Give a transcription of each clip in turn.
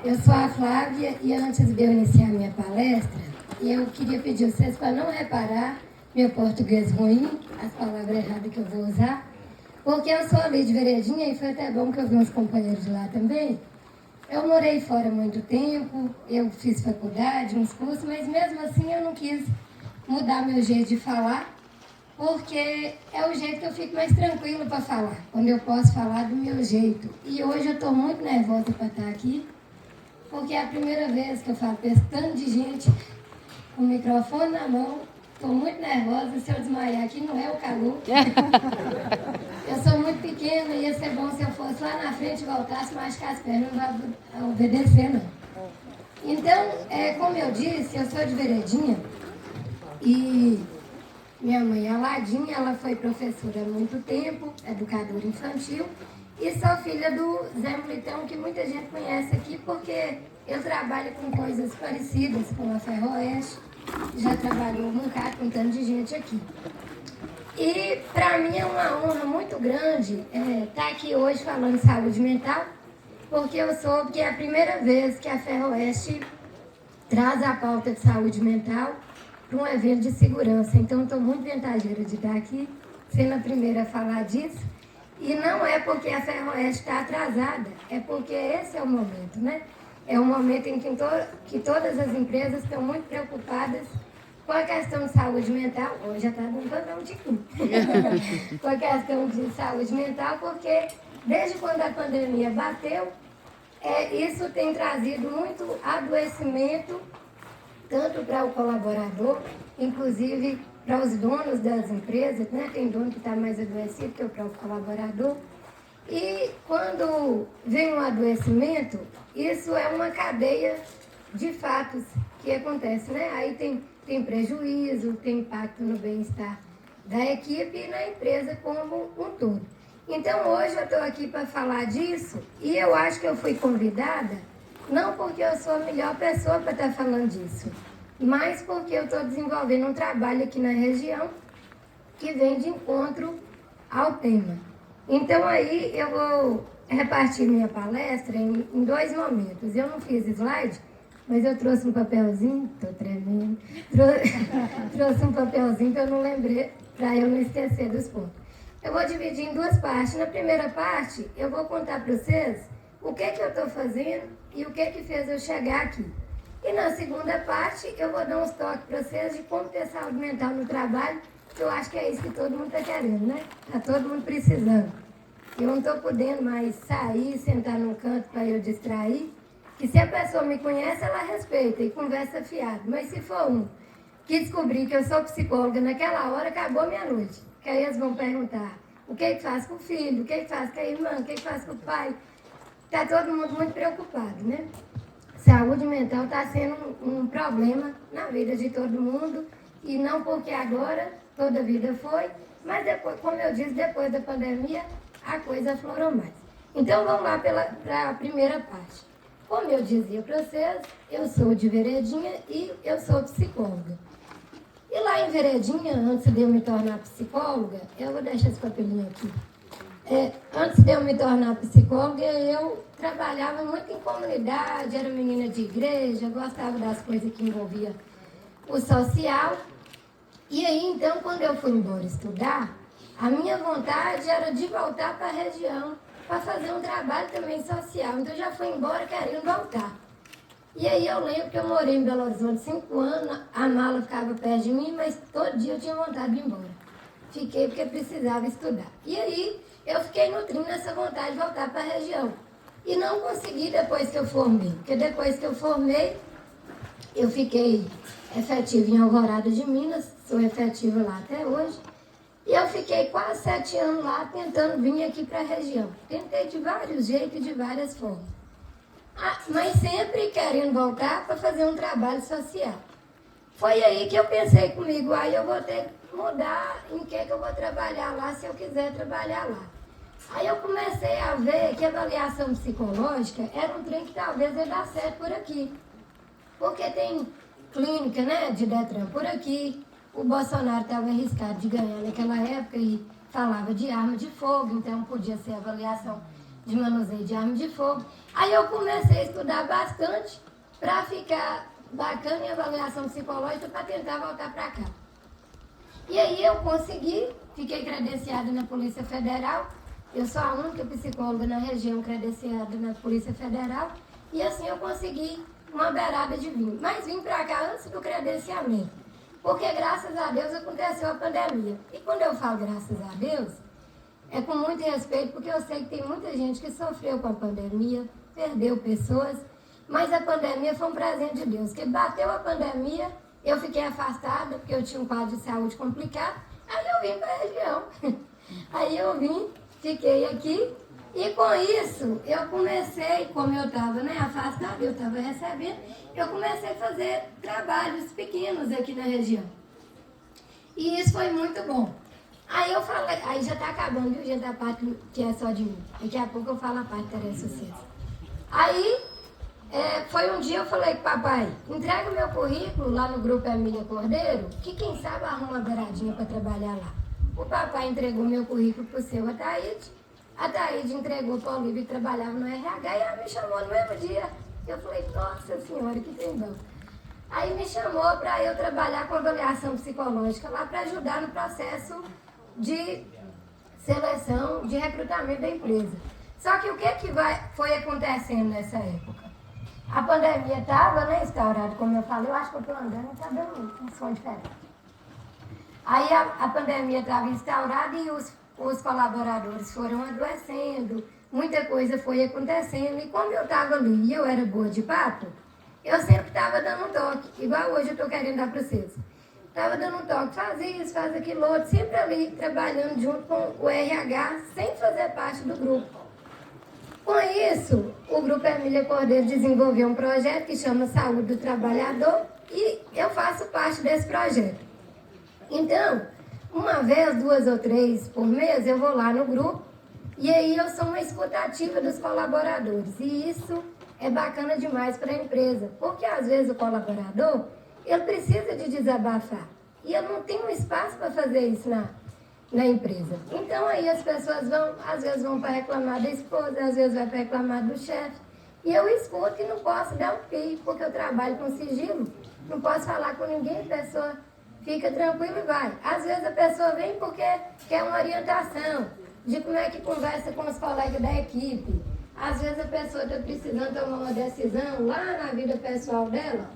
Eu sou a Flávia e antes de eu iniciar minha palestra, eu queria pedir a vocês para não reparar meu português ruim, as palavras erradas que eu vou usar, porque eu sou ali de Veredinha e foi até bom que eu vi uns companheiros de lá também. Eu morei fora muito tempo, eu fiz faculdade, uns cursos, mas mesmo assim eu não quis mudar meu jeito de falar, porque é o jeito que eu fico mais tranquila para falar, quando eu posso falar do meu jeito. E hoje eu estou muito nervosa para estar aqui, porque é a primeira vez que eu falo para esse tanto de gente com o microfone na mão. Estou muito nervosa, se eu desmaiar aqui não é o calor. Eu sou muito pequena e ia ser bom se eu fosse lá na frente e voltasse, machucar as pernas, não vai obedecer não. Então, como eu disse, eu sou de Veredinha e minha mãe, a Ladinha, ela foi professora há muito tempo, educadora infantil, e sou filha do Zé Militão, que muita gente conhece aqui, porque eu trabalho com coisas parecidas com a Ferroeste, já trabalhou um bocado com tanto de gente aqui. E para mim é uma honra muito grande estar aqui hoje falando de saúde mental, porque eu soube que é a primeira vez que a Ferroeste traz a pauta de saúde mental para um evento de segurança. Então, estou muito ventajosa de estar aqui, sendo a primeira a falar disso. E não é porque a Ferroeste está atrasada, é porque esse é o momento, né? É um momento em que todas as empresas estão muito preocupadas com a questão de saúde mental. Hoje já está dando padrão de cu. Com a questão de saúde mental, porque desde quando a pandemia bateu, isso tem trazido muito adoecimento, tanto para o colaborador, inclusive para os donos das empresas, né? Tem dono que está mais adoecido que o próprio colaborador. E quando vem um adoecimento, isso é uma cadeia de fatos que acontece, né? Aí tem prejuízo, tem impacto no bem-estar da equipe e na empresa como um todo. Então hoje eu estou aqui para falar disso e eu acho que eu fui convidada não porque eu sou a melhor pessoa para estar falando disso, mas porque eu estou desenvolvendo um trabalho aqui na região que vem de encontro ao tema. Então aí eu vou repartir minha palestra em dois momentos. Eu não fiz slide, mas eu trouxe um papelzinho, estou tremendo, trouxe um papelzinho que eu não lembrei, para eu não esquecer dos pontos. Eu vou dividir em duas partes. Na primeira parte, eu vou contar para vocês o que eu estou fazendo e o que fez eu chegar aqui. E na segunda parte, eu vou dar uns toques para vocês de como ter saúde mental no trabalho, que eu acho que é isso que todo mundo está querendo, né? Está todo mundo precisando. Eu não estou podendo mais sair, sentar num canto para eu distrair, que se a pessoa me conhece, ela respeita e conversa fiado. Mas se for um que descobrir que eu sou psicóloga naquela hora, acabou minha noite. Que aí eles vão perguntar o que faz com o filho, o que faz com a irmã, o que faz com o pai. Está todo mundo muito preocupado, né? Saúde mental está sendo um problema na vida de todo mundo, e não porque agora, toda a vida foi, mas depois, como eu disse, depois da pandemia, a coisa aflorou mais. Então vamos lá para a primeira parte. Como eu dizia para vocês, eu sou de Veredinha e eu sou psicóloga. E lá em Veredinha, antes de eu me tornar psicóloga, eu vou deixar esse papelinho aqui. Antes de eu me tornar psicóloga, eu trabalhava muito em comunidade, era menina de igreja, gostava das coisas que envolvia o social. E aí, então, quando eu fui embora estudar, a minha vontade era de voltar para a região, para fazer um trabalho também social. Então, eu já fui embora querendo voltar. E aí, eu lembro que eu morei em Belo Horizonte 5 anos, a mala ficava perto de mim, mas todo dia eu tinha vontade de ir embora. Fiquei porque precisava estudar. E aí, eu fiquei nutrindo essa vontade de voltar para a região. E não consegui depois que eu formei, porque depois que eu formei, eu fiquei efetiva em Alvorada de Minas, sou efetiva lá até hoje, e eu fiquei quase 7 anos lá tentando vir aqui para a região. Tentei de vários jeitos e de várias formas. Mas sempre querendo voltar para fazer um trabalho social. Foi aí que eu pensei comigo, aí eu vou ter que mudar em que eu vou trabalhar lá, se eu quiser trabalhar lá. Aí eu comecei a ver que a avaliação psicológica era um trem que talvez ia dar certo por aqui. Porque tem clínica, né, de Detran por aqui. O Bolsonaro estava arriscado de ganhar naquela época e falava de arma de fogo, então podia ser avaliação de manuseio de arma de fogo. Aí eu comecei a estudar bastante para ficar bacana em avaliação psicológica para tentar voltar para cá. E aí eu consegui, fiquei credenciada na Polícia Federal. Eu sou a única psicóloga na região credenciada na Polícia Federal. E assim eu consegui uma beirada de vir. Mas vim para cá antes do credenciamento. Porque graças a Deus aconteceu a pandemia. E quando eu falo graças a Deus, é com muito respeito, porque eu sei que tem muita gente que sofreu com a pandemia, perdeu pessoas, mas a pandemia foi um presente de Deus. Porque bateu a pandemia, eu fiquei afastada, porque eu tinha um quadro de saúde complicado, aí eu vim para a região. Aí eu vim, fiquei aqui, e com isso eu comecei, como eu estava afastada, eu estava recebendo, eu comecei a fazer trabalhos pequenos aqui na região. E isso foi muito bom. Aí eu falei, aí já está acabando, viu, gente, a parte que é só de mim. Daqui a pouco eu falo a parte da tarefa social. Aí, foi um dia eu falei com o papai, entrega o meu currículo lá no Grupo Emília Cordeiro, que quem sabe arruma uma beiradinha para trabalhar lá. O papai entregou meu currículo para o seu Ataíde, a Ataíde entregou para o Olívio que trabalhava no RH e ela me chamou no mesmo dia. Eu falei, nossa senhora, que tremão. Aí me chamou para eu trabalhar com avaliação psicológica lá para ajudar no processo de seleção, de recrutamento da empresa. Só que o que foi acontecendo nessa época? A pandemia estava instaurada, como eu falei, eu acho que eu estou andando e está dando um som diferente. Aí a pandemia estava instaurada e os colaboradores foram adoecendo, muita coisa foi acontecendo, e como eu estava ali e eu era boa de papo, eu sempre estava dando um toque, igual hoje eu estou querendo dar para vocês. Estava dando um toque, faz isso, faz aquilo outro, sempre ali trabalhando junto com o RH, sem fazer parte do grupo. Com isso, o Grupo Emília Cordeiro desenvolveu um projeto que chama Saúde do Trabalhador e eu faço parte desse projeto. Então, uma vez, 2 ou 3 por mês, eu vou lá no grupo e aí eu sou uma escutativa dos colaboradores. E isso é bacana demais para a empresa, porque às vezes o colaborador, ele precisa de desabafar. E eu não tenho espaço para fazer isso na empresa. Então aí as pessoas às vezes vão para reclamar da esposa, às vezes vai para reclamar do chefe. E eu escuto e não posso dar um pio, porque eu trabalho com sigilo. Não posso falar com ninguém, a pessoa fica tranquila e vai. Às vezes a pessoa vem porque quer uma orientação de como é que conversa com os colegas da equipe. Às vezes a pessoa está precisando tomar uma decisão lá na vida pessoal dela.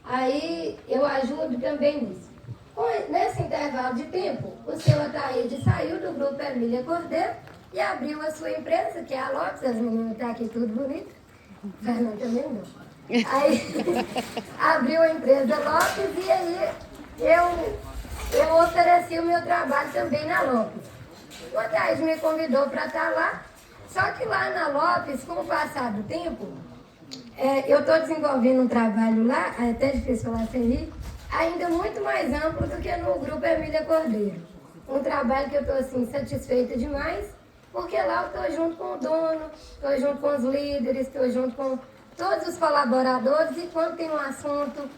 Aí eu ajudo também nisso. Nesse intervalo de tempo, o seu Ataíde saiu do Grupo Emília Cordeiro e abriu a sua empresa, que é a Lopes, as meninas estão aqui tudo bonito. Fernando também não. Aí abriu a empresa Lopes e aí eu ofereci o meu trabalho também na Lopes. O Ataíde me convidou para estar lá, só que lá na Lopes, com o passar do tempo, eu estou desenvolvendo um trabalho lá, é até difícil falar sem rir, ainda muito mais amplo do que no Grupo Emília Cordeiro. Um trabalho que eu estou assim, satisfeita demais, porque lá eu estou junto com o dono, estou junto com os líderes, estou junto com todos os colaboradores, e quando tem um assunto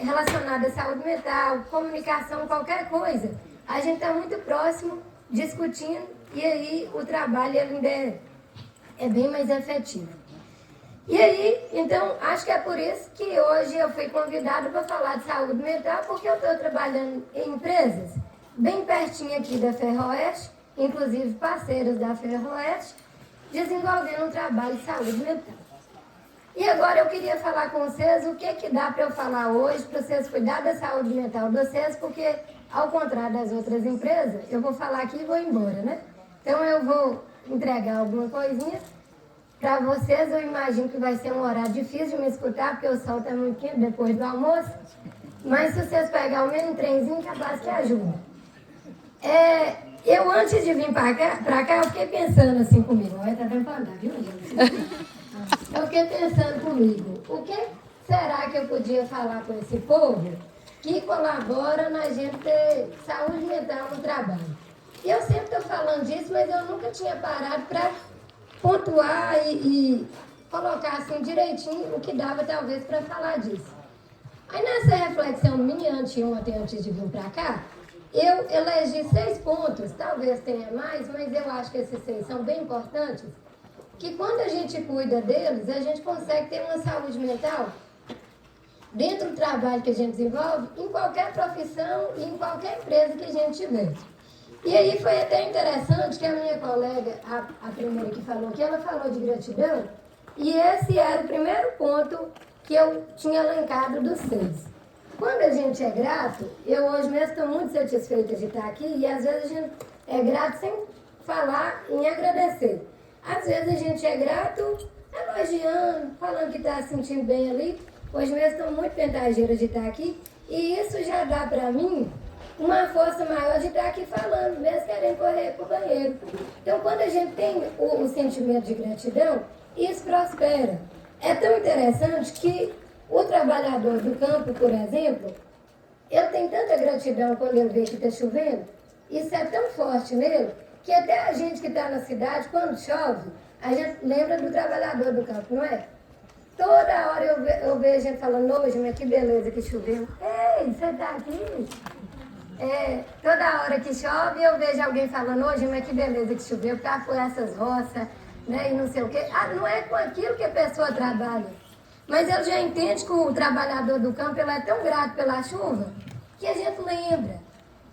relacionado à saúde mental, comunicação, qualquer coisa, a gente está muito próximo, discutindo, e aí o trabalho ele ainda é bem mais efetivo. E aí, então, acho que é por isso que hoje eu fui convidada para falar de saúde mental, porque eu estou trabalhando em empresas bem pertinho aqui da Ferroeste, inclusive parceiros da Ferroeste, desenvolvendo um trabalho de saúde mental. E agora eu queria falar com vocês o que dá para eu falar hoje para vocês cuidar da saúde mental de vocês, porque, ao contrário das outras empresas, eu vou falar aqui e vou embora, né? Então eu vou entregar alguma coisinha. Para vocês, eu imagino que vai ser um horário difícil de me escutar, porque o sol está muito quente depois do almoço. Mas se vocês pegarem o mesmo trenzinho, capaz que ajuda. Eu, antes de vir para cá, eu fiquei pensando assim comigo. Olha, tá vendo para andar, viu, gente? Eu fiquei pensando comigo, o que será que eu podia falar com esse povo que colabora na gente ter saúde mental no trabalho? E eu sempre estou falando disso, mas eu nunca tinha parado para pontuar e colocar assim direitinho o que dava talvez para falar disso. Aí nessa reflexão minha anteontem, antes de vir para cá, eu elegi 6 pontos, talvez tenha mais, mas eu acho que esses 6 são bem importantes, que quando a gente cuida deles, a gente consegue ter uma saúde mental dentro do trabalho que a gente desenvolve, em qualquer profissão e em qualquer empresa que a gente tiver. E aí foi até interessante que a minha colega, a primeira que falou aqui, ela falou de gratidão, e esse era o primeiro ponto que eu tinha elencado dos 6. Quando a gente é grato, eu hoje mesmo estou muito satisfeita de estar aqui, e às vezes a gente é grato sem falar em agradecer. Às vezes a gente é grato elogiando, falando que está se sentindo bem ali. Hoje mesmo estou muito ventajeira de estar aqui, e isso já dá para mim uma força maior de estar aqui falando, mesmo querendo correr para o banheiro. Então, quando a gente tem o sentimento de gratidão, isso prospera. É tão interessante que o trabalhador do campo, por exemplo, ele tem tanta gratidão quando ele vê que está chovendo, isso é tão forte nele, que até a gente que está na cidade, quando chove, a gente lembra do trabalhador do campo, não é? Toda hora eu vejo gente falando, hoje, mas que beleza que choveu. Ei, você está aqui? Toda hora que chove eu vejo alguém falando, hoje, mas que beleza que choveu, porque foi essas roças, né, e não sei o quê. Não é com aquilo que a pessoa trabalha. Mas ele já entende que o trabalhador do campo ele é tão grato pela chuva que a gente lembra.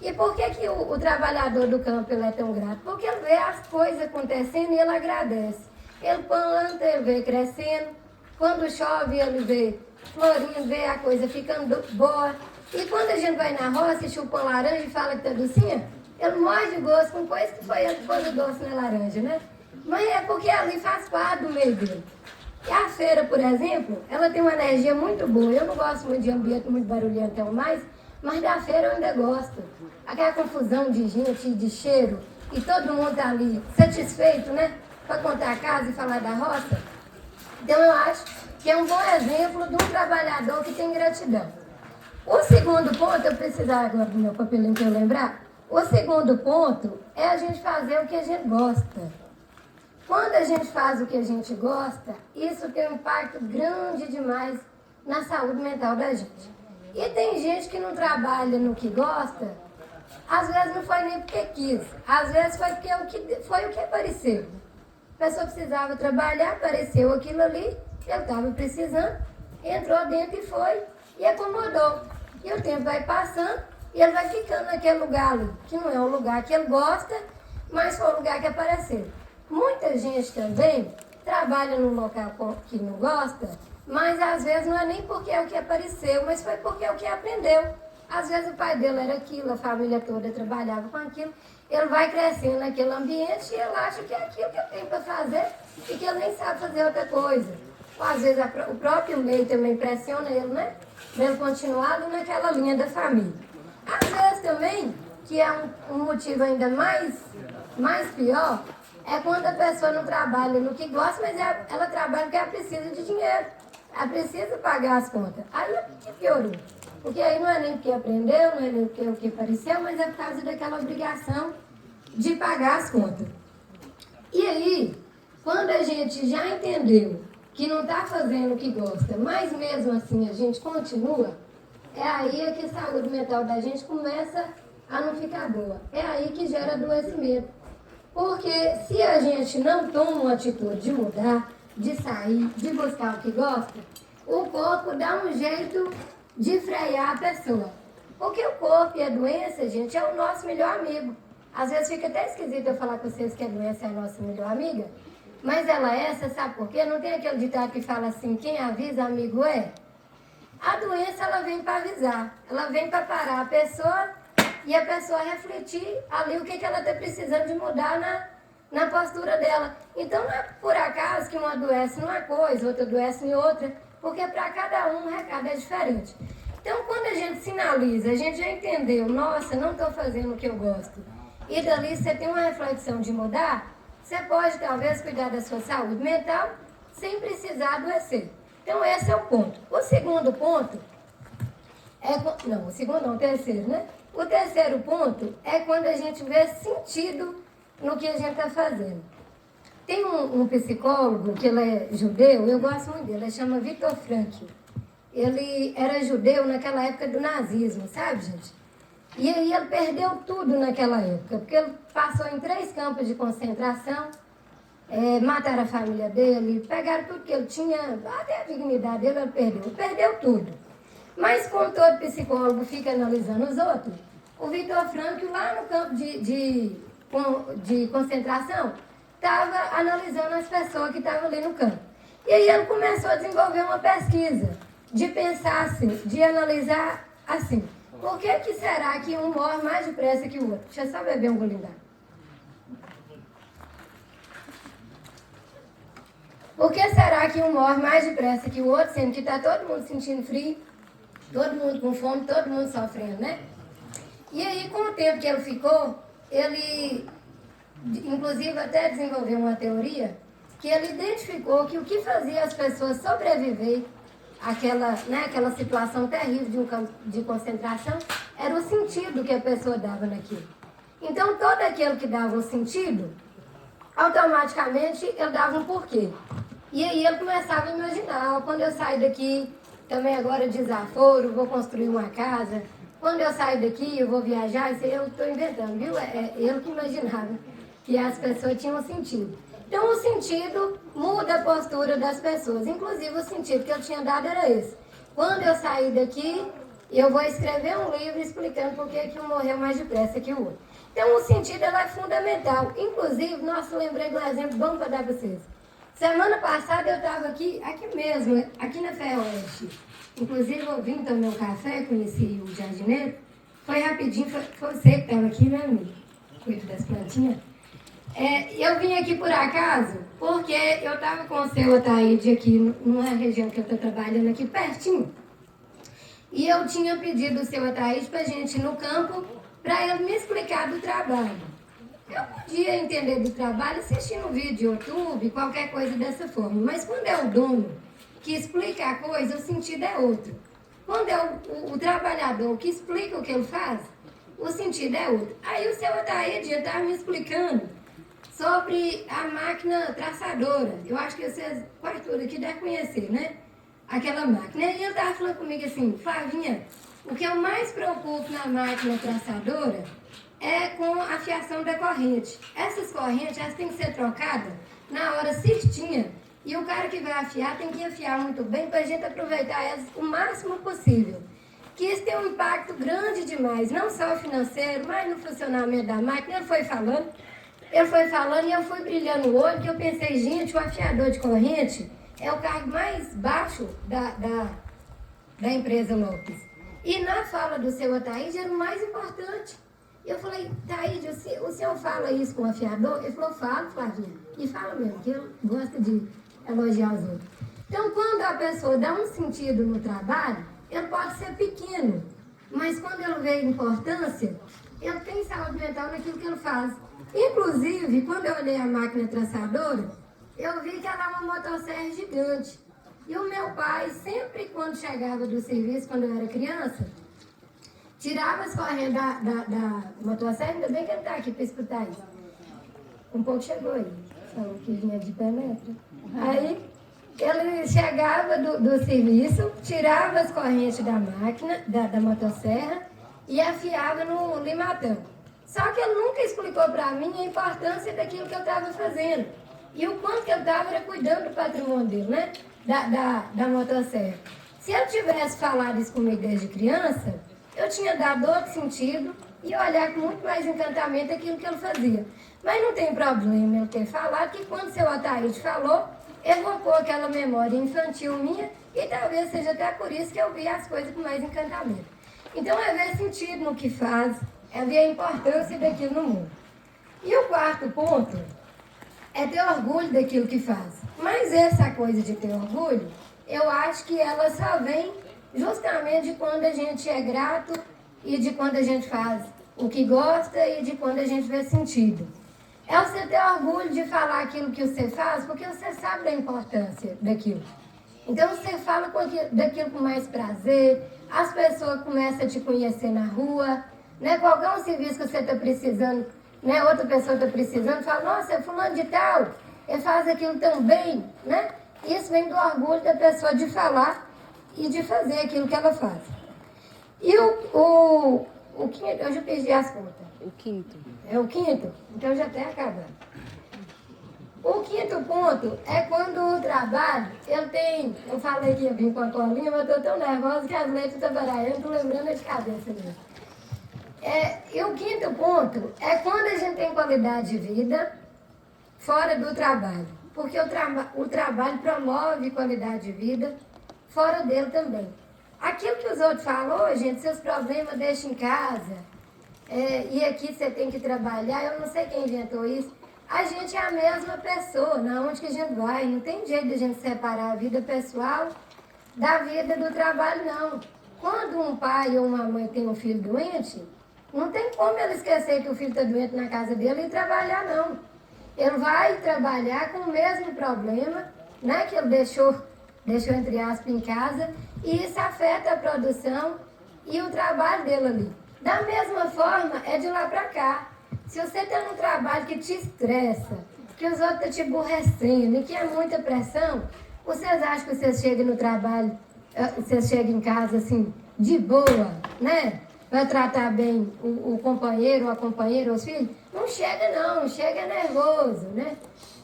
E por que o trabalhador do campo ele é tão grato? Porque ele vê as coisas acontecendo e ele agradece. Ele planta, ele vê crescendo. Quando chove, ele vê florindo, vê a coisa ficando boa. E quando a gente vai na roça e chupa uma laranja e fala que tá docinha, ele morre de gosto com coisa que foi ele que pôs o doce na laranja, né? Mas é porque ali faz parte do meio dele. E a feira, por exemplo, ela tem uma energia muito boa. Eu não gosto muito de ambiente muito barulhento ou mais, mas da feira eu ainda gosto. Aquela confusão de gente, de cheiro, e todo mundo tá ali satisfeito, né? Para contar a casa e falar da roça. Então eu acho que é um bom exemplo de um trabalhador que tem gratidão. O segundo ponto, eu precisar agora do meu papelinho para eu lembrar. O segundo ponto é a gente fazer o que a gente gosta. Quando a gente faz o que a gente gosta, isso tem um impacto grande demais na saúde mental da gente. E tem gente que não trabalha no que gosta, às vezes não foi nem porque quis, às vezes foi porque foi o que apareceu. A pessoa precisava trabalhar, apareceu aquilo ali, ele estava precisando, entrou dentro e foi, e acomodou. E o tempo vai passando e ele vai ficando naquele lugar ali, que não é um lugar que ele gosta, mas foi o lugar que apareceu. Muita gente também trabalha num local que não gosta, mas às vezes não é nem porque é o que apareceu, mas foi porque é o que aprendeu. Às vezes o pai dele era aquilo, a família toda trabalhava com aquilo. Ele vai crescendo naquele ambiente e ele acha que é aquilo que ele tem para fazer e que ele nem sabe fazer outra coisa. Ou às vezes o próprio meio também pressiona ele, né? Para ele continuar ali naquela linha da família. Às vezes também, que é um motivo ainda mais pior, é quando a pessoa não trabalha no que gosta, mas ela trabalha porque ela precisa de dinheiro. Ela precisa pagar as contas. Aí é que piorou. Porque aí não é nem porque aprendeu, não é nem porque o que apareceu, mas é por causa daquela obrigação de pagar as contas. E aí, quando a gente já entendeu que não está fazendo o que gosta, mas mesmo assim a gente continua, é aí que a saúde mental da gente começa a não ficar boa. É aí que gera adoecimento. Porque se a gente não toma uma atitude de mudar, de sair, de buscar o que gosta, o corpo dá um jeito de frear a pessoa. Porque o corpo e a doença, gente, é o nosso melhor amigo. Às vezes fica até esquisito eu falar com vocês que a doença é a nossa melhor amiga, mas ela é, você sabe por quê? Não tem aquele ditado que fala assim, quem avisa, amigo é? A doença, ela vem para avisar, ela vem para parar a pessoa e a pessoa refletir ali o que ela está precisando de mudar na postura dela. Então não é por acaso que uma adoece numa coisa, outra adoece em outra, porque para cada um o recado é diferente. Então quando a gente sinaliza, a gente já entendeu, nossa, não estou fazendo o que eu gosto, e dali você tem uma reflexão de mudar, você pode talvez cuidar da sua saúde mental sem precisar adoecer. Então esse é o ponto. O segundo ponto o terceiro, né? O terceiro ponto é quando a gente vê sentido no que a gente está fazendo. Tem um psicólogo, que ele é judeu, eu gosto muito dele, ele chama Viktor Frankl. Ele era judeu naquela época do nazismo, sabe, gente? E aí ele perdeu tudo naquela época, porque ele passou em 3 campos de concentração, mataram a família dele, pegaram tudo que ele tinha, até a dignidade dele ele perdeu tudo. Mas como todo psicólogo fica analisando os outros, o Viktor Frankl lá no campo de concentração estava analisando as pessoas que estavam ali no campo. E aí ele começou a desenvolver uma pesquisa de pensar assim, de analisar assim, por que será que um morre mais depressa que o outro? Deixa eu só beber um golinho d'água. Por que será que um morre mais depressa que o outro, sendo que está todo mundo sentindo frio, todo mundo com fome, todo mundo sofrendo, né? E aí, com o tempo que ele ficou, ele, inclusive, até desenvolveu uma teoria que ele identificou que o que fazia as pessoas sobreviver àquela situação terrível de um campo de concentração era o sentido que a pessoa dava naquilo. Então, todo aquele que dava um sentido, automaticamente ele dava um porquê. E aí ele começava a imaginar, quando eu sair daqui, também agora desaforo, vou construir uma casa, quando eu sair daqui eu vou viajar, isso eu estou inventando, viu? É ele que imaginava que as pessoas tinham um sentido. Então o sentido muda a postura das pessoas, inclusive o sentido que eu tinha dado era esse. Quando eu sair daqui, eu vou escrever um livro explicando por que um morreu mais depressa que o outro. Então o sentido ela é fundamental, inclusive, nossa, lembrei de um exemplo bom para dar para vocês. Semana passada eu estava aqui mesmo, aqui na Ferroeste. Inclusive eu vim tomar um café, conheci o jardineiro. Foi rapidinho, foi você que estava aqui, né, amigo? Cuido das plantinhas. Eu vim aqui por acaso, porque eu estava com o seu Ataíde aqui, numa região que eu estou trabalhando aqui pertinho. E eu tinha pedido o seu Ataíde para a gente ir no campo, para ele me explicar do trabalho. Eu podia entender do trabalho assistindo um vídeo de YouTube, qualquer coisa dessa forma. Mas quando é o dono que explica a coisa, o sentido é outro. Quando é o trabalhador que explica o que ele faz, o sentido é outro. Aí o seu Ataíde já estava me explicando sobre a máquina traçadora. Eu acho que vocês, quase tudo aqui, devem conhecer, né? Aquela máquina. E ele estava falando comigo assim, Flavinha, o que eu mais preocupo na máquina traçadora é com a fiação da corrente. Essas correntes, elas têm que ser trocadas na hora certinha. E o cara que vai afiar tem que afiar muito bem para a gente aproveitar elas o máximo possível. Que isso tem um impacto grande demais, não só financeiro, mas no funcionamento da máquina. Ele foi falando e eu fui brilhando o olho, que eu pensei, gente, o afiador de corrente é o cargo mais baixo da empresa Lopes. E na fala do seu Ataíde era o mais importante. Eu falei, Taíde, o senhor fala isso com o afiador? Ele falou, falo, Flavinha. E fala mesmo, que ele gosta de elogiar os outros. Então, quando a pessoa dá um sentido no trabalho, ele pode ser pequeno, mas quando ele vê importância, ele tem saúde mental naquilo que ele faz. Inclusive, quando eu olhei a máquina traçadora, eu vi que ela é uma motosserra gigante. E o meu pai, sempre quando chegava do serviço, quando eu era criança, tirava as correntes da motosserra, ainda bem que ele está aqui para escutar isso. Um pouco chegou aí, falou que vinha de penetra. Aí ele chegava do serviço, tirava as correntes da máquina, da motosserra, e afiava no limatão. Só que ele nunca explicou para mim a importância daquilo que eu estava fazendo. E o quanto que eu estava era cuidando do patrimônio dele, né? Da motosserra. Se eu tivesse falado isso comigo desde criança, eu tinha dado outro sentido e olhar com muito mais encantamento aquilo que ele fazia. Mas não tem problema ele ter falado, que quando o seu Ataíde falou, evocou aquela memória infantil minha e talvez seja até por isso que eu vi as coisas com mais encantamento. Então é ver sentido no que faz, é ver a importância daquilo no mundo. E o quarto ponto é ter orgulho daquilo que faz. Mas essa coisa de ter orgulho, eu acho que ela só vem justamente de quando a gente é grato e de quando a gente faz o que gosta e de quando a gente vê sentido. É você ter orgulho de falar aquilo que você faz, porque você sabe da importância daquilo. Então você fala daquilo com mais prazer, as pessoas começam a te conhecer na rua, né? Qualquer serviço que você está precisando, né? Outra pessoa está precisando, fala, nossa, é fulano de tal, ele faz aquilo tão bem, né? Isso vem do orgulho da pessoa de falar e de fazer aquilo que ela faz. E o quinto, eu já perdi as contas. O quinto. É o quinto? Então já até acabando. O quinto ponto é quando o trabalho, eu falei que ia vir com a colinha, mas eu estou tão nervosa que as letras estão baralhando, estou lembrando de cabeça mesmo. E o quinto ponto é quando a gente tem qualidade de vida fora do trabalho. Porque o trabalho promove qualidade de vida fora dele também. Aquilo que os outros falam, oh, gente, seus problemas deixa em casa, e aqui você tem que trabalhar, eu não sei quem inventou isso. A gente é a mesma pessoa, na onde que a gente vai. Não tem jeito de a gente separar a vida pessoal da vida do trabalho, não. Quando um pai ou uma mãe tem um filho doente, não tem como ele esquecer que o filho está doente na casa dele e trabalhar, não. Ele vai trabalhar com o mesmo problema, né, que ele deixou entre aspas, em casa, e isso afeta a produção e o trabalho dele ali. Da mesma forma, é de lá para cá. Se você está num trabalho que te estressa, que os outros estão te aborrecendo e que é muita pressão, vocês acham que vocês chegam no trabalho, vocês chegam em casa assim, de boa, né? Vai tratar bem o companheiro, ou a companheira, os filhos? Não chega não, chega nervoso, né?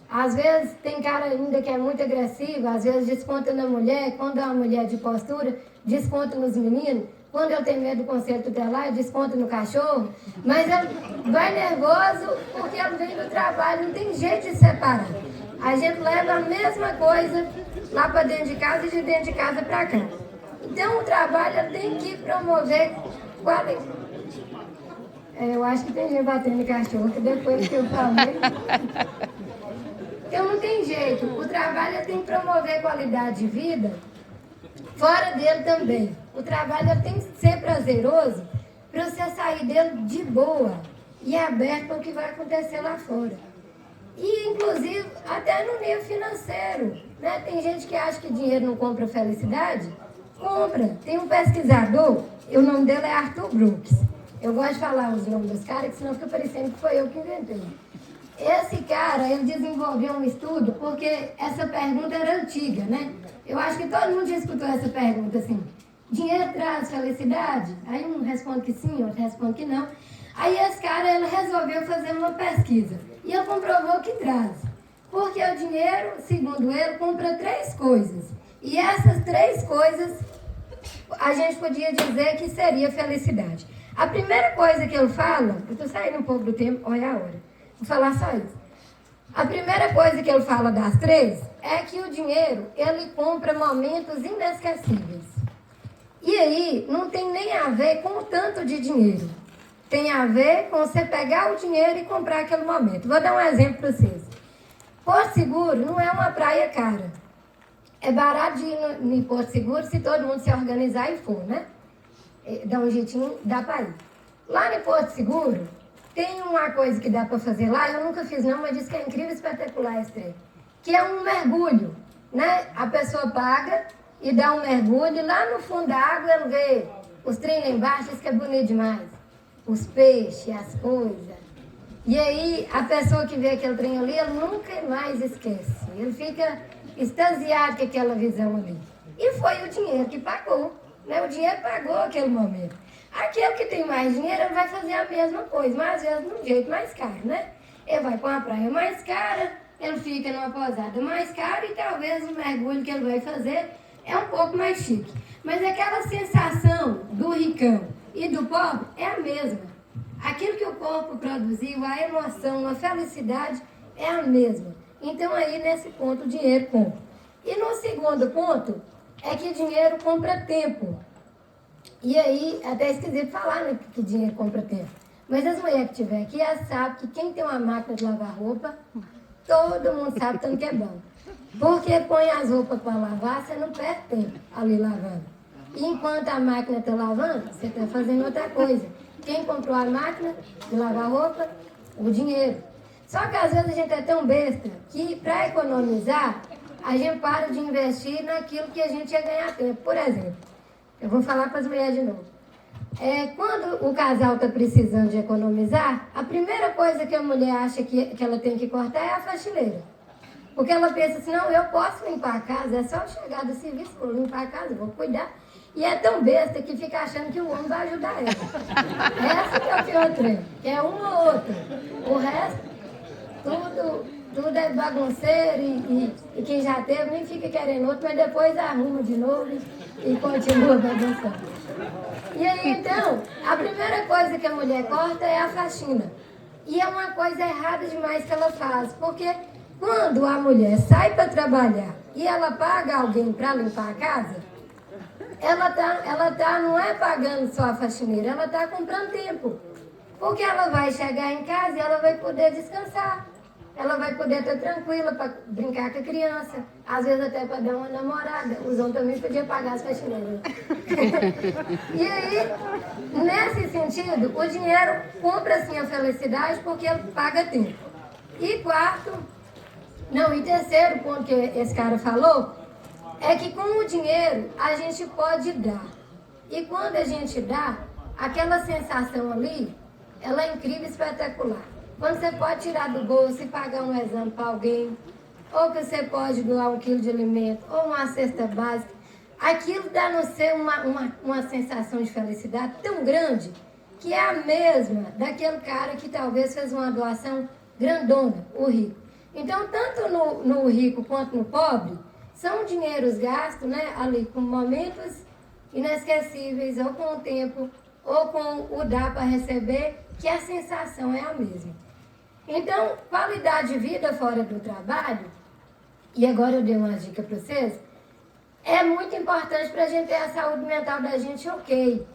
Às vezes tem cara ainda que é muito agressivo, às vezes desconta na mulher, quando é uma mulher de postura, desconta nos meninos. Quando eu tenho medo do conselho tutelar, desconto no cachorro. Mas ele vai nervoso porque ele vem do trabalho, não tem jeito de separar. A gente leva a mesma coisa lá para dentro de casa e de dentro de casa para cá. Então o trabalho tem que promover qualidade. Eu acho que tem gente batendo no cachorro, que depois que eu falei. Então não tem jeito. O trabalho tem que promover qualidade de vida fora dele também. O trabalho tem que ser prazeroso para você sair dele de boa e aberto para o que vai acontecer lá fora. E, inclusive, até no nível financeiro. Né? Tem gente que acha que dinheiro não compra felicidade. Compra. Tem um pesquisador, o nome dele é Arthur Brooks. Eu gosto de falar os nomes dos caras, senão fica parecendo que foi eu que inventei. Esse cara, ele desenvolveu um estudo, porque essa pergunta era antiga, né? Eu acho que todo mundo já escutou essa pergunta, assim. Dinheiro traz felicidade? Aí um responde que sim, outro responde que não. Aí esse cara, ele resolveu fazer uma pesquisa. E ele comprovou que traz. Porque o dinheiro, segundo ele, compra 3 coisas. E essas 3 coisas, a gente podia dizer que seria felicidade. A primeira coisa que ele fala, eu estou saindo um pouco do tempo, olha a hora. Vou falar só isso. A primeira coisa que ele fala das 3 é que o dinheiro, ele compra momentos inesquecíveis. E aí, não tem nem a ver com o tanto de dinheiro. Tem a ver com você pegar o dinheiro e comprar aquele momento. Vou dar um exemplo para vocês. Porto Seguro não é uma praia cara. É barato de ir em Porto Seguro se todo mundo se organizar e for, né? Dá um jeitinho, dá para ir. Lá em Porto Seguro, tem uma coisa que dá para fazer lá, eu nunca fiz não, mas diz que é incrível e espetacular esse trem. Que é um mergulho, né? A pessoa paga e dá um mergulho, e lá no fundo da água ela vê os trem lá embaixo, diz que é bonito demais. Os peixes, as coisas. E aí a pessoa que vê aquele trem ali, ele nunca mais esquece. Ele fica extasiado com aquela visão ali. E foi o dinheiro que pagou, né? O dinheiro pagou aquele momento. Aquele que tem mais dinheiro, ele vai fazer a mesma coisa, mas às vezes de um jeito mais caro, né? Ele vai para uma praia mais cara, ele fica numa pousada mais cara e talvez o mergulho que ele vai fazer é um pouco mais chique. Mas aquela sensação do ricão e do pobre é a mesma. Aquilo que o corpo produziu, a emoção, a felicidade é a mesma. Então aí nesse ponto o dinheiro compra. E no segundo ponto é que dinheiro compra tempo. E aí, até esquisito falar, né, que dinheiro compra tempo. Mas as mulheres que estiver aqui, elas sabem que quem tem uma máquina de lavar roupa, todo mundo sabe tanto que é bom. Porque põe as roupas para lavar, você não perde tempo ali lavando. E enquanto a máquina está lavando, você está fazendo outra coisa. Quem comprou a máquina de lavar roupa? O dinheiro. Só que às vezes a gente é tão besta que para economizar, a gente para de investir naquilo que a gente ia ganhar tempo. Por exemplo, eu vou falar para as mulheres de novo. Quando o casal está precisando de economizar, a primeira coisa que a mulher acha que ela tem que cortar é a faxineira. Porque ela pensa assim, não, eu posso limpar a casa, é só eu chegar do serviço, vou limpar a casa, vou cuidar. E é tão besta que fica achando que o homem vai ajudar ela. Essa que é o pior trem, que é um ou outro. O resto, tudo tudo é bagunceiro e quem já teve nem fica querendo outro, mas depois arruma de novo e continua bagunçando. E aí, então, a primeira coisa que a mulher corta é a faxina. E é uma coisa errada demais que ela faz, porque quando a mulher sai para trabalhar e ela paga alguém para limpar a casa, ela não é pagando só a faxineira, ela está comprando tempo. Porque ela vai chegar em casa e ela vai poder descansar. Ela vai poder estar tranquila para brincar com a criança. Às vezes até para dar uma namorada. Os homens também podiam pagar as faxineiras. E aí, nesse sentido, o dinheiro compra sim a felicidade porque ele paga tempo. E terceiro ponto que esse cara falou, é que com o dinheiro a gente pode dar. E quando a gente dá, aquela sensação ali, ela é incrível e espetacular. Quando você pode tirar do bolso e pagar um exame para alguém, ou que você pode doar 1 quilo de alimento, ou uma cesta básica, aquilo dá no ser uma sensação de felicidade tão grande, que é a mesma daquele cara que talvez fez uma doação grandona, o rico. Então, tanto no rico quanto no pobre, são dinheiros gastos, né, ali com momentos inesquecíveis, ou com o tempo, ou com o dar para receber, que a sensação é a mesma. Então, qualidade de vida fora do trabalho, e agora eu dei uma dica para vocês, é muito importante para a gente ter a saúde mental da gente ok.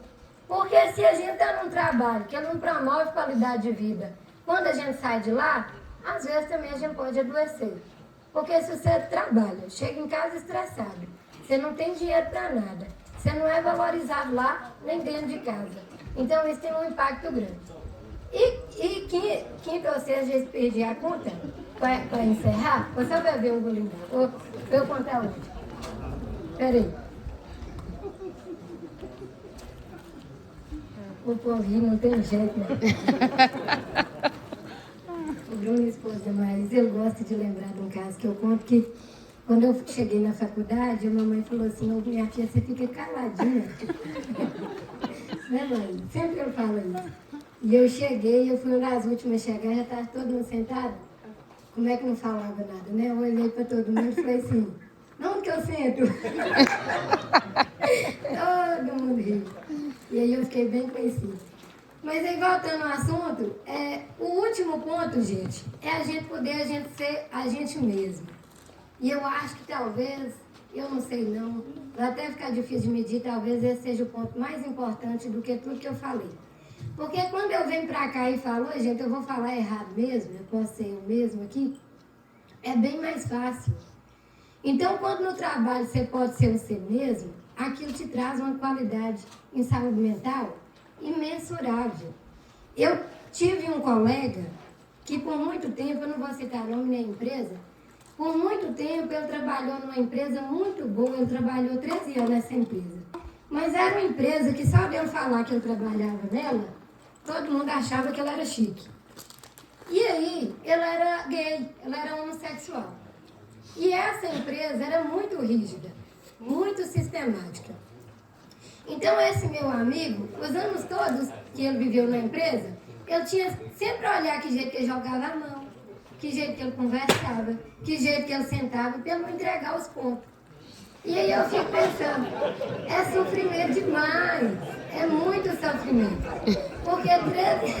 Porque se a gente está num trabalho que não promove qualidade de vida, quando a gente sai de lá, às vezes também a gente pode adoecer. Porque se você trabalha, chega em casa estressado, você não tem dinheiro para nada, você não é valorizado lá, nem dentro de casa. Então isso tem um impacto grande. E quinta ou sexta, já perdi a conta, para encerrar, você vai ver um golinho. Vou eu contar hoje. Peraí. O povinho não tem jeito, né? O Bruno, esposa, mas eu gosto de lembrar de um caso que eu conto que quando eu cheguei na faculdade, a mamãe falou assim, ô, minha filha, você fica caladinha. Né, mãe? Sempre eu falo isso. E eu cheguei, eu fui uma das últimas a chegar, já estava todo mundo sentado. Como é que não falava nada, né? Eu olhei para todo mundo e falei assim, não que eu sento. Todo mundo riu. E aí eu fiquei bem conhecida. Mas aí, voltando ao assunto, o último ponto, gente, é a gente poder ser a gente mesmo. E eu acho que talvez, eu não sei não, vai até ficar difícil de medir, talvez esse seja o ponto mais importante do que tudo que eu falei. Porque quando eu venho pra cá e falo, gente, eu vou falar errado mesmo, eu posso ser eu mesmo aqui, é bem mais fácil. Então, quando no trabalho você pode ser você mesmo, aquilo te traz uma qualidade em saúde mental imensurável. Eu tive um colega que por muito tempo, eu não vou citar nome nem empresa, por muito tempo ele trabalhou numa empresa muito boa, ele trabalhou 13 anos nessa empresa. Mas era uma empresa que só de eu falar que eu trabalhava nela, todo mundo achava que ela era chique. E aí, ele era gay, ela era homossexual. E essa empresa era muito rígida, muito sistemática. Então, esse meu amigo, os anos todos que ele viveu na empresa, eu tinha sempre a olhar que jeito que ele jogava a mão, que jeito que ele conversava, que jeito que ele sentava, para não entregar os pontos. E aí eu fico pensando, é sofrimento demais, é muito sofrimento. Porque 13...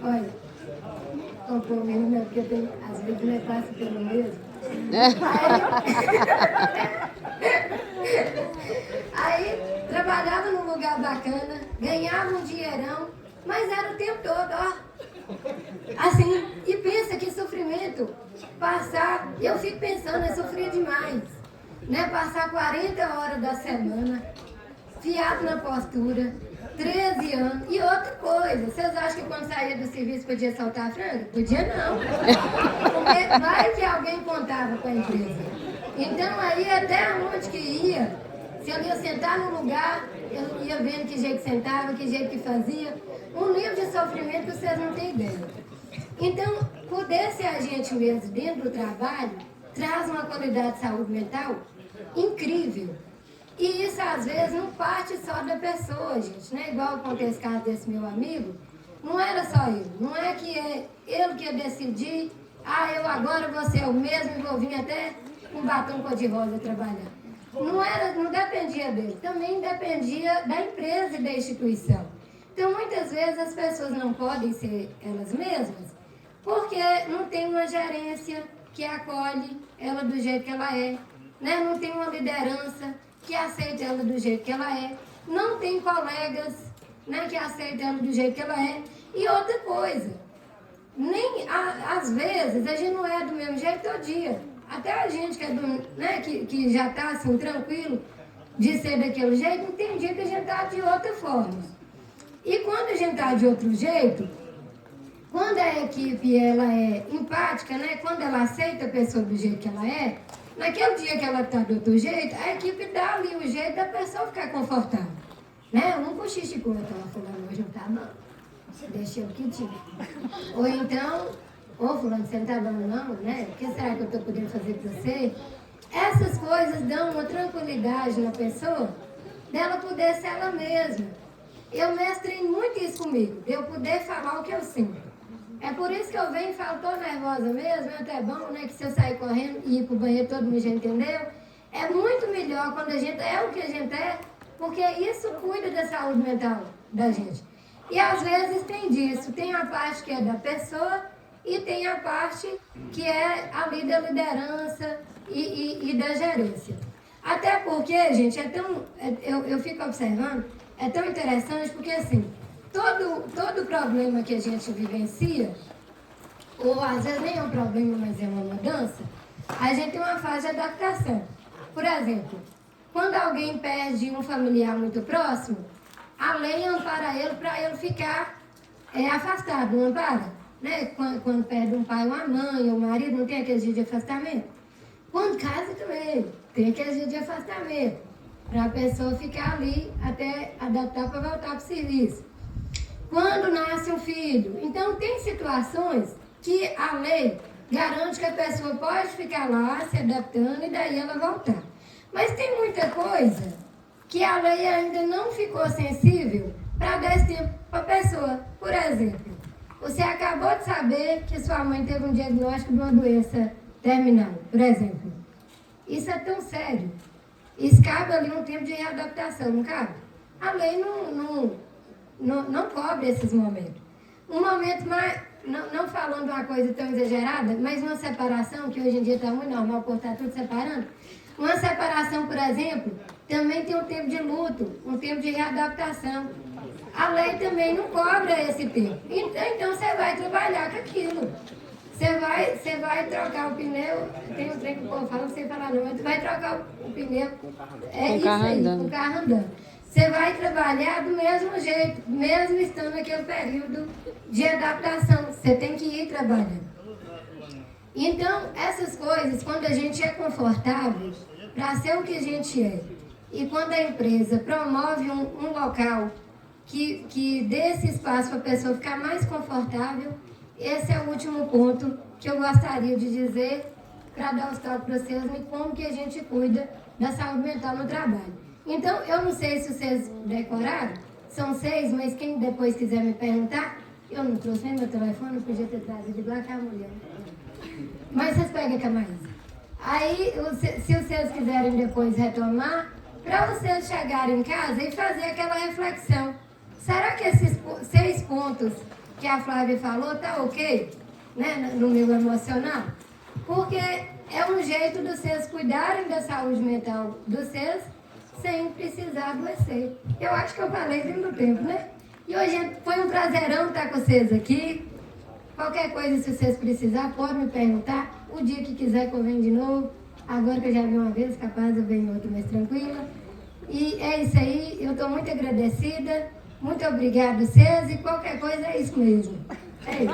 Olha, não tô mesmo, né? Porque tem, às vezes não é fácil pelo mesmo. Aí trabalhava num lugar bacana, ganhava um dinheirão, mas era o tempo todo, ó. Assim, e pensa que sofrimento. Passar, eu fico pensando, eu sofria demais. Né? Passar 40 horas da semana, fiado na postura, 13 anos. E outra coisa, vocês acham que quando saía do serviço podia soltar a franga? Podia não. Porque vai que alguém contava com a empresa. Então aí até onde que ia, se eu ia sentar no lugar, eu ia vendo que jeito que sentava, que jeito que fazia. Um nível de sofrimento que vocês não têm ideia. Então, poder ser a gente mesmo dentro do trabalho traz uma qualidade de saúde mental incrível. E isso, às vezes, não parte só da pessoa, gente. Né? Igual aconteceu esse caso desse meu amigo, não era só ele. Não é que é ele que ia decidir Ah, eu agora vou ser o mesmo e vou vir até com batom cor-de-rosa trabalhar. Não dependia dele, também dependia da empresa e da instituição. Então, muitas vezes, as pessoas não podem ser elas mesmas porque não tem uma gerência que acolhe ela do jeito que ela é, né? Não tem uma liderança que aceita ela do jeito que ela é, não tem colegas, né, que aceitam ela do jeito que ela é. E outra coisa, às vezes a gente não é do mesmo jeito todo dia. Até a gente que, né, que já está assim, tranquilo de ser daquele jeito, não tem dia que a gente está de outra forma. E quando a gente está de outro jeito, quando a equipe ela é empática, né, quando ela aceita a pessoa do jeito que ela é, naquele dia que ela está do outro jeito, a equipe dá ali o jeito da pessoa ficar confortável. Né? Eu não cochichicou, eu estava falando, hoje não está não. Deixa eu quietinho. Ou então, fulano, você não está dando não, né? O que será que eu estou podendo fazer para você? Essas coisas dão uma tranquilidade na pessoa dela poder ser ela mesma. Eu mestrei muito isso comigo, de eu poder falar o que eu sinto. É por isso que eu venho e falo, tô nervosa mesmo, é até bom, né? Que se eu sair correndo e ir pro banheiro, todo mundo já entendeu. É muito melhor quando a gente é o que a gente é, porque isso cuida da saúde mental da gente. E às vezes tem disso, tem a parte que é da pessoa e tem a parte que é ali da liderança e da gerência. Até porque, gente, eu fico observando, é tão interessante porque assim, todo problema que a gente vivencia, ou às vezes nem é um problema, mas é uma mudança, a gente tem uma fase de adaptação. Por exemplo, quando alguém perde um familiar muito próximo, a lei ampara ele para ele ficar afastado, não ampara? Né? Quando perde um pai, uma mãe, ou um marido, não tem aquele dia de afastamento? Quando casa também, tem aquele dia de afastamento, para a pessoa ficar ali até adaptar para voltar para o serviço. Quando nasce um filho, então tem situações que a lei garante que a pessoa pode ficar lá se adaptando e daí ela voltar. Mas tem muita coisa que a lei ainda não ficou sensível para dar esse tempo para a pessoa. Por exemplo, você acabou de saber que sua mãe teve um diagnóstico de uma doença terminal, por exemplo. Isso é tão sério. Isso cabe ali um tempo de readaptação, não cabe? A lei não cobre esses momentos. Um momento mais, não falando uma coisa tão exagerada, mas uma separação, que hoje em dia está muito normal por estar tudo separando, uma separação, por exemplo, também tem um tempo de luto, um tempo de readaptação. A lei também não cobra esse tempo. Então você vai trabalhar com aquilo. Você vai trocar o pneu, tem um trem que o povo fala, não sei falar não, mas você vai trocar o pneu, é isso aí, com o carro andando. Você vai trabalhar do mesmo jeito, mesmo estando naquele período de adaptação. Você tem que ir trabalhando. Então, essas coisas, quando a gente é confortável para ser o que a gente é, e quando a empresa promove um local que dê esse espaço para a pessoa ficar mais confortável, esse é o último ponto que eu gostaria de dizer para dar os toques para vocês e como que a gente cuida da saúde mental no trabalho. Então, eu não sei se vocês decoraram, são 6, mas quem depois quiser me perguntar, eu não trouxe nem meu telefone, não podia ter trazido igual a mulher. Mas vocês pegam com a Maísa. Aí, se vocês quiserem depois retomar, para vocês chegarem em casa e fazer aquela reflexão. Será que esses 6 pontos que a Flávia falou tá ok, né, no meu emocional? Porque é um jeito de vocês cuidarem da saúde mental de vocês sem precisar adoecer. Eu acho que eu falei dentro do tempo, né? E hoje foi um prazerão estar com vocês aqui. Qualquer coisa, se vocês precisarem, pode me perguntar. O dia que quiser que eu venha de novo. Agora que eu já vi uma vez, capaz eu venho outra mais tranquila. E é isso aí, eu estou muito agradecida. Muito obrigada a vocês e qualquer coisa é isso mesmo. É isso.